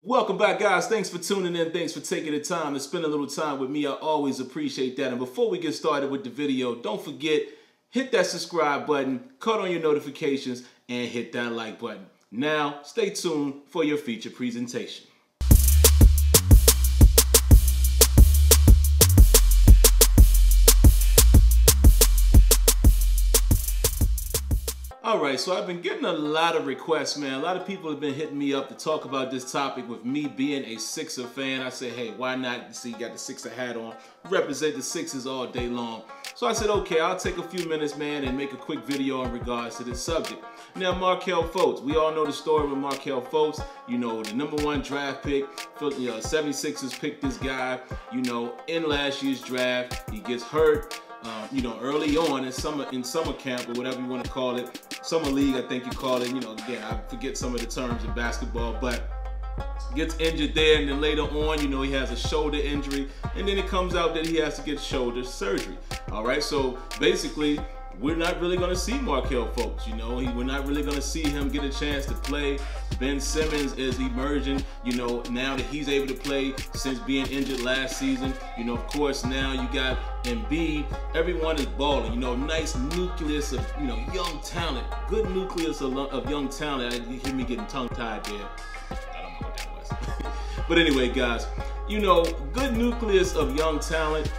Welcome back, guys. Thanks for tuning in. Thanks for taking the time to spend a little time with me. I always appreciate that. And before we get started with the video, don't forget, hit that subscribe button, cut on your notifications, and hit that like button. Now, stay tuned for your feature presentation. Alright, so I've been getting a lot of requests, man. A lot of people have been hitting me up to talk about this topic with me being a Sixer fan. I said, hey, why not? You see, you got the Sixer hat on. Represent the Sixers all day long. So I said, okay, I'll take a few minutes, man, and make a quick video in regards to this subject. Now, Markelle Fultz. We all know the story with Markelle Fultz. You know, the #1 draft pick. 76ers picked this guy, you know, in last year's draft. He gets hurt. You know, early on in summer camp or whatever you want to call it, summer league, I think you call it. You know, again, I forget some of the terms in basketball, but gets injured there, and then later on, you know, he has a shoulder injury, and then it comes out that he has to get shoulder surgery. All right, so basically, we're not really going to see Markelle Fultz, you know. We're not really going to see him get a chance to play. Ben Simmons is emerging, you know, now that he's able to play since being injured last season. You know, of course, now you got Embiid. Everyone is balling, you know, nice nucleus of, you know, young talent. Good nucleus of young talent. You hear me getting tongue-tied there. I don't know what that was. But anyway, guys, you know, good nucleus of young talent.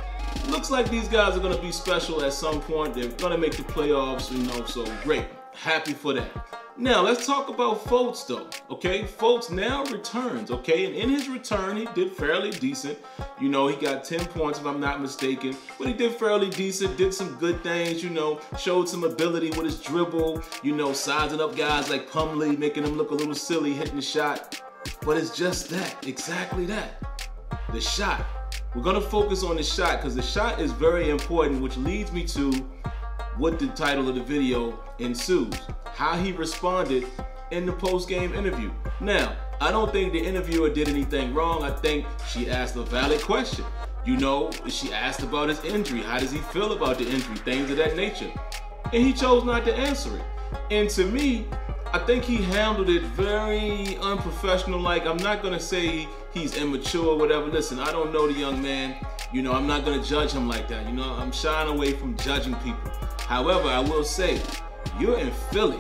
Looks like these guys are going to be special at some point. They're going to make the playoffs, you know, so great. Happy for that. Now, let's talk about Fultz, though, okay? Fultz now returns, okay? And in his return, he did fairly decent. You know, he got 10 points, if I'm not mistaken. But he did fairly decent, did some good things, you know, showed some ability with his dribble, you know, sizing up guys like Plumlee, making them look a little silly, hitting the shot. But it's just that, exactly that, the shot. We're going to focus on the shot because the shot is very important, which leads me to what the title of the video ensues. How he responded in the post-game interview. Now, I don't think the interviewer did anything wrong. I think she asked a valid question. You know, she asked about his injury. How does he feel about the injury? Things of that nature. And he chose not to answer it. And to me, I think he handled it very unprofessional. Like, I'm not going to say he's immature or whatever. Listen, I don't know the young man. You know, I'm not going to judge him like that. You know, I'm shying away from judging people. However, I will say, you're in Philly.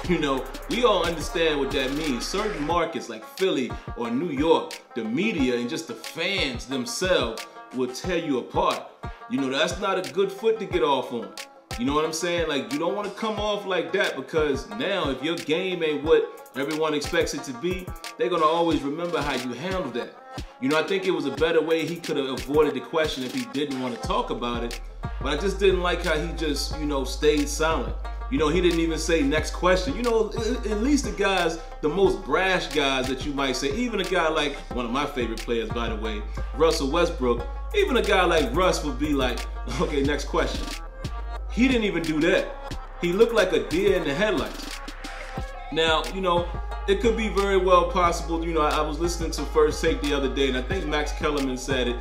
You know, we all understand what that means. Certain markets like Philly or New York, the media and just the fans themselves will tear you apart. You know, that's not a good foot to get off on. You know what I'm saying? Like, you don't want to come off like that, because now if your game ain't what everyone expects it to be, they're going to always remember how you handled that. You know, I think it was a better way he could have avoided the question if he didn't want to talk about it. But I just didn't like how he just, you know, stayed silent. You know, he didn't even say next question. You know, at least the guys, the most brash guys that you might say, even a guy like, one of my favorite players, by the way, Russell Westbrook, even a guy like Russ would be like, okay, next question. He didn't even do that. He looked like a deer in the headlights. Now, you know, it could be very well possible, you know, I was listening to First Take the other day, and I think Max Kellerman said it.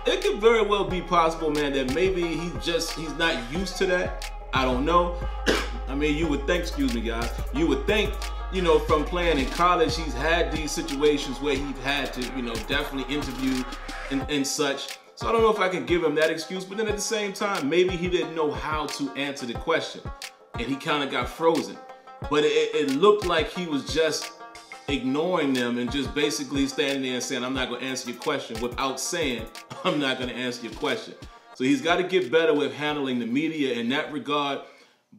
It could very well be possible, man, that maybe he's not used to that. I don't know. I mean, you would think, excuse me, guys, you would think, you know, from playing in college, he's had these situations where he's had to, you know, definitely interview and such. So I don't know if I can give him that excuse, but then at the same time, maybe he didn't know how to answer the question and he kind of got frozen. But it looked like he was just ignoring them and just basically standing there and saying, I'm not going to answer your question, without saying, I'm not going to answer your question. So he's got to get better with handling the media in that regard.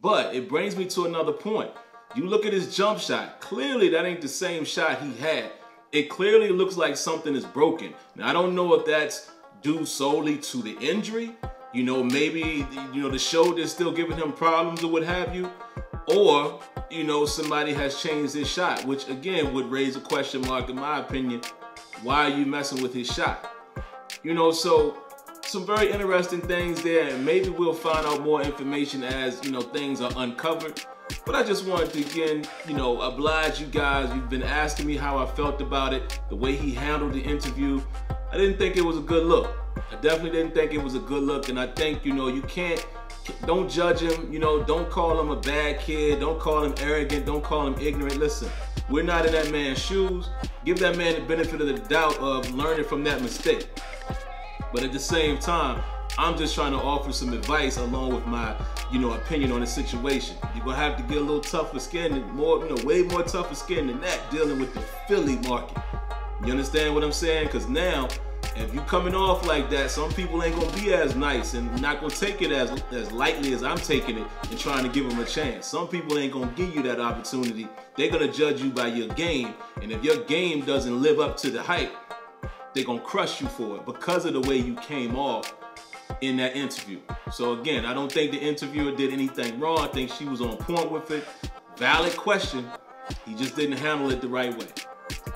But it brings me to another point. You look at his jump shot. Clearly, that ain't the same shot he had. It clearly looks like something is broken. Now, I don't know if that's due solely to the injury. You know, maybe, you know, the shoulder is still giving him problems or what have you. Or, you know, somebody has changed his shot, which again would raise a question mark in my opinion. Why are you messing with his shot? You know, so some very interesting things there, and maybe we'll find out more information as, you know, things are uncovered. But I just wanted to, again, you know, oblige you guys. You've been asking me how I felt about it, the way he handled the interview. I didn't think it was a good look. I definitely didn't think it was a good look, and I think, you know, you don't judge him, you know, don't call him a bad kid, don't call him arrogant, don't call him ignorant. Listen, We're not in that man's shoes. Give that man the benefit of the doubt of learning from that mistake. But at the same time, I'm just trying to offer some advice along with my, opinion on the situation. You're gonna have to get a little tougher skin, way more tougher skin than that, dealing with the Philly market. You understand what I'm saying? Because now, if you coming off like that, some people ain't gonna be as nice and not gonna take it as lightly as I'm taking it and trying to give them a chance. Some people ain't gonna give you that opportunity. They're gonna judge you by your game, and if your game doesn't live up to the hype, they're gonna crush you for it because of the way you came off in that interview. So again, I don't think the interviewer did anything wrong. I think she was on point with it. Valid question. He just didn't handle it the right way.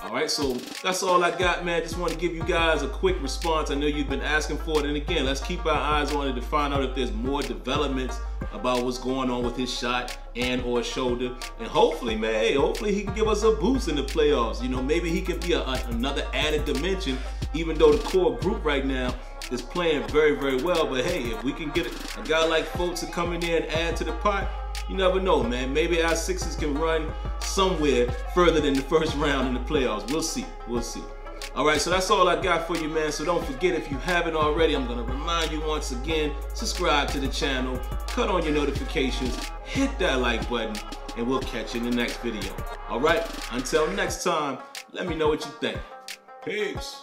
All right, so that's all I got, man. Just want to give you guys a quick response. I know you've been asking for it. And again, let's keep our eyes on it to find out if there's more developments about what's going on with his shot and or shoulder. And hopefully, man, hey, hopefully he can give us a boost in the playoffs. Maybe he can be another added dimension, even though the core group right now is playing very, very well. But hey, if we can get a guy like Fultz to come in there and add to the pot, you never know, man. Maybe our Sixers can run somewhere further than the first round in the playoffs. We'll see. We'll see. All right, so that's all I got for you, man. So don't forget, if you haven't already, I'm going to remind you once again, subscribe to the channel, cut on your notifications, hit that like button, and we'll catch you in the next video. All right, until next time, let me know what you think. Peace.